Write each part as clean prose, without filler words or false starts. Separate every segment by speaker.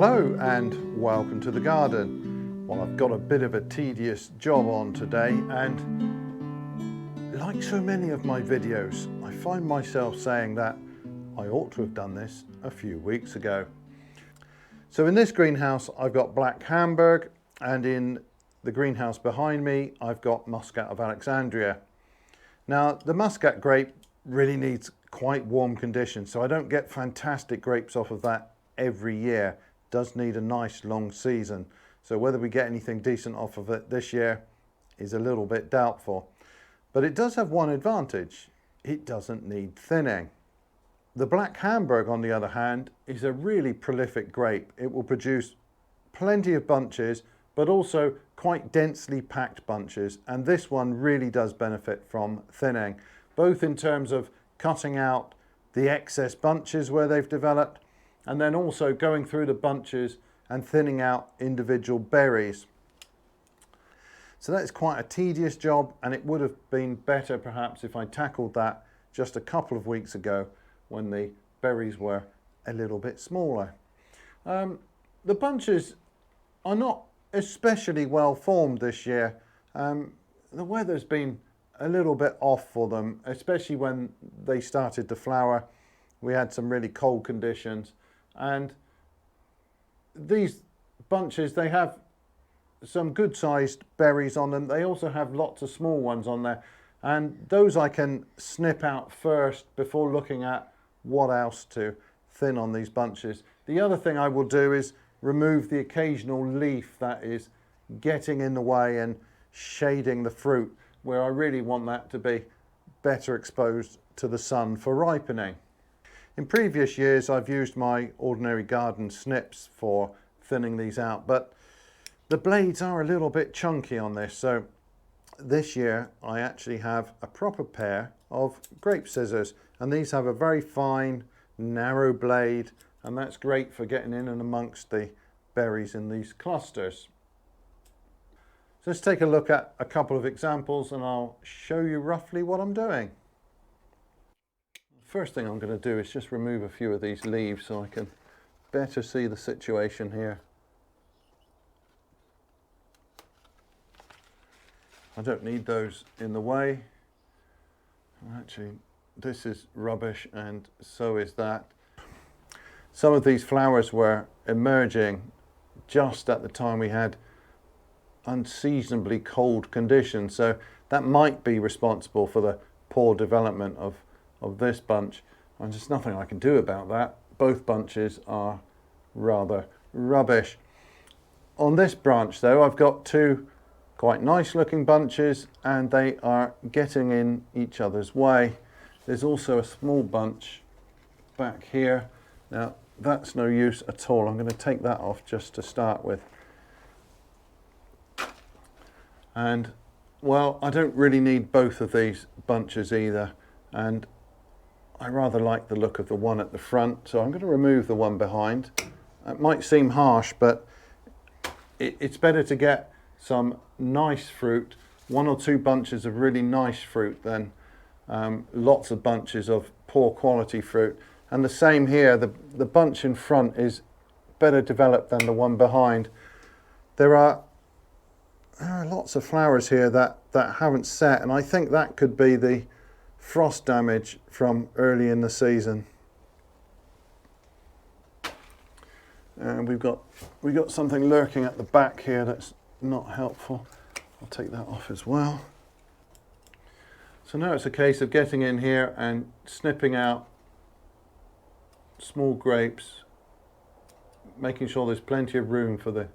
Speaker 1: Hello and welcome to the garden. Well, I've got a bit of a tedious job on today, and like so many of my videos, I find myself saying that I ought to have done this a few weeks ago. So in this greenhouse I've got black Hamburg, and in the greenhouse behind me I've got Muscat of Alexandria. Now the Muscat grape really needs quite warm conditions, so I don't get fantastic grapes off of that every year. It does need a nice long season, so whether we get anything decent off of it this year is a little bit doubtful. But it does have one advantage: it doesn't need thinning. The black Hamburg, on the other hand, is a really prolific grape. It will produce plenty of bunches, but also quite densely packed bunches, and this one really does benefit from thinning, both in terms of cutting out the excess bunches where they've developed, and then also going through the bunches and thinning out individual berries. So that's quite a tedious job, and it would have been better perhaps if I tackled that just a couple of weeks ago when the berries were a little bit smaller. The bunches are not especially well formed this year. The weather's been a little bit off for them, especially when they started to flower. We had some really cold conditions, and these bunches, they have some good sized berries on them. They also have lots of small ones on there, and those I can snip out first before looking at what else to thin on these bunches. The other thing I will do is remove the occasional leaf that is getting in the way and shading the fruit, where I really want that to be better exposed to the sun for ripening. In previous years I've used my ordinary garden snips for thinning these out, but the blades are a little bit chunky on this, so this year I actually have a proper pair of grape scissors, and these have a very fine narrow blade, and that's great for getting in and amongst the berries in these clusters. So let's take a look at a couple of examples and I'll show you roughly what I'm doing. The first thing I'm going to do is just remove a few of these leaves so I can better see the situation here. I don't need those in the way. Actually, this is rubbish, and so is that. Some of these flowers were emerging just at the time we had unseasonably cold conditions, so that might be responsible for the poor development of this bunch, and there's nothing I can do about that. Both bunches are rather rubbish. On this branch though, I've got two quite nice looking bunches, and they are getting in each other's way. There's also a small bunch back here. Now that's no use at all. I'm going to take that off just to start with. And well, I don't really need both of these bunches either, and I rather like the look of the one at the front, so I'm going to remove the one behind. It might seem harsh, but it's better to get some nice fruit, one or two bunches of really nice fruit, than lots of bunches of poor quality fruit. And the same here, the bunch in front is better developed than the one behind. There are lots of flowers here that haven't set, and I think that could be the frost damage from early in the season. And we've got something lurking at the back here that's not helpful. I'll take that off as well. So now it's a case of getting in here and snipping out small grapes, making sure there's plenty of room for the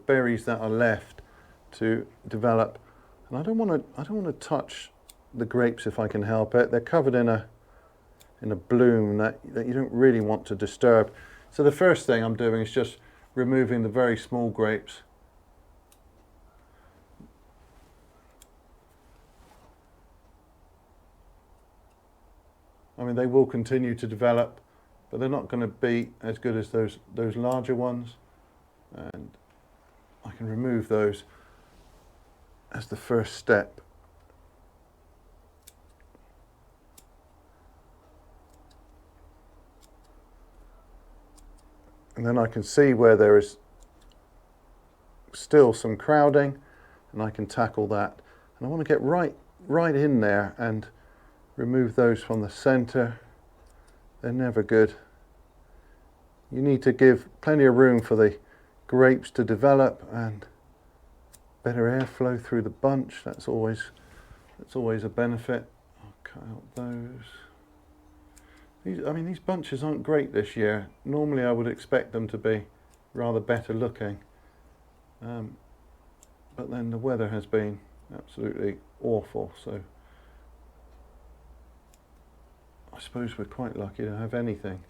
Speaker 1: berries that are left to develop. And I don't want to touch the grapes if I can help it. They're covered in a bloom that you don't really want to disturb. So the first thing I'm doing is just removing the very small grapes. I mean, they will continue to develop, but they're not going to be as good as those larger ones, and I can remove those as the first step. And then I can see where there is still some crowding, and I can tackle that. And I want to get right in there and remove those from the center. They're never good. You need to give plenty of room for the grapes to develop and better airflow through the bunch. That's always a benefit. I'll cut out those. These bunches aren't great this year. Normally I would expect them to be rather better looking. But then the weather has been absolutely awful, so I suppose we're quite lucky to have anything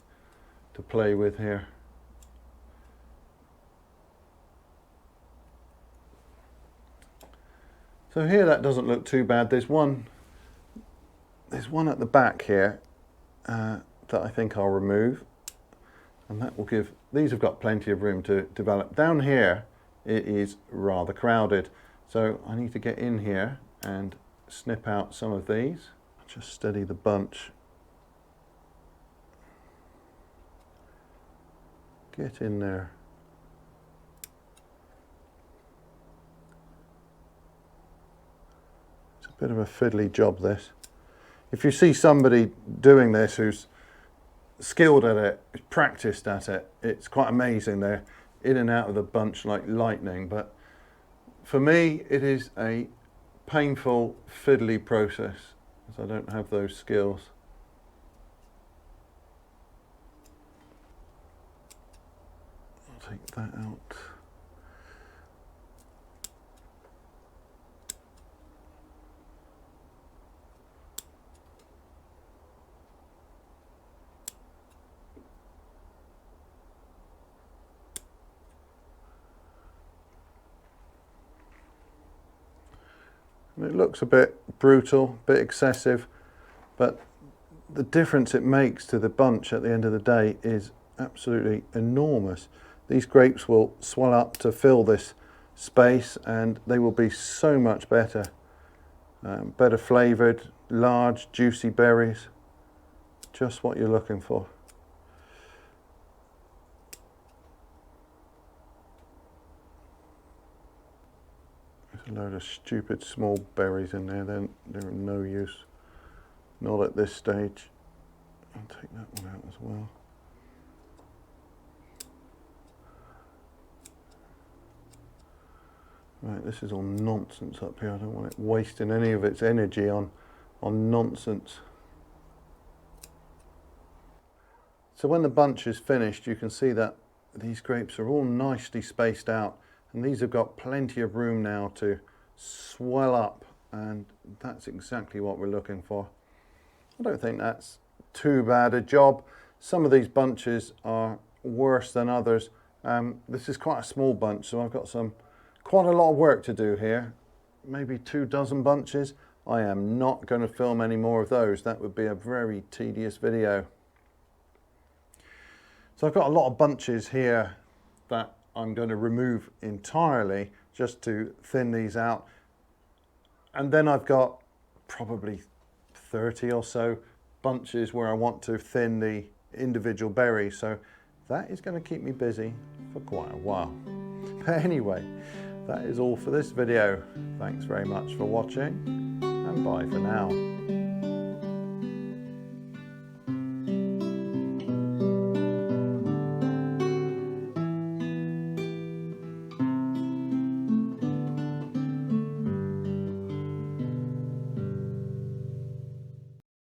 Speaker 1: to play with here. So here that doesn't look too bad. There's one at the back here that I think I'll remove, and that will give, these have got plenty of room to develop. Down here it is rather crowded, so I need to get in here and snip out some of these. Just steady the bunch. Get in there. It's a bit of a fiddly job, this. If you see somebody doing this who's skilled at it, who's practiced at it, it's quite amazing. They're in and out of the bunch like lightning, but for me it is a painful, fiddly process, as I don't have those skills. I'll take that out. It looks a bit brutal, a bit excessive, but the difference it makes to the bunch at the end of the day is absolutely enormous. These grapes will swell up to fill this space, and they will be so much better. Better flavoured, large, juicy berries. Just what you're looking for. There's a load of stupid small berries in there. They're of no use. Not at this stage. I'll take that one out as well. Right, this is all nonsense up here. I don't want it wasting any of its energy on nonsense. So when the bunch is finished, you can see that these grapes are all nicely spaced out, and these have got plenty of room now to swell up, and that's exactly what we're looking for. I don't think that's too bad a job. Some of these bunches are worse than others. This is quite a small bunch, so I've got quite a lot of work to do here. Maybe 24 bunches. I am not going to film any more of those. That would be a very tedious video. So I've got a lot of bunches here that I'm going to remove entirely just to thin these out. And then I've got probably 30 or so bunches where I want to thin the individual berries. So that is going to keep me busy for quite a while. But anyway, that is all for this video. Thanks very much for watching, and bye for now.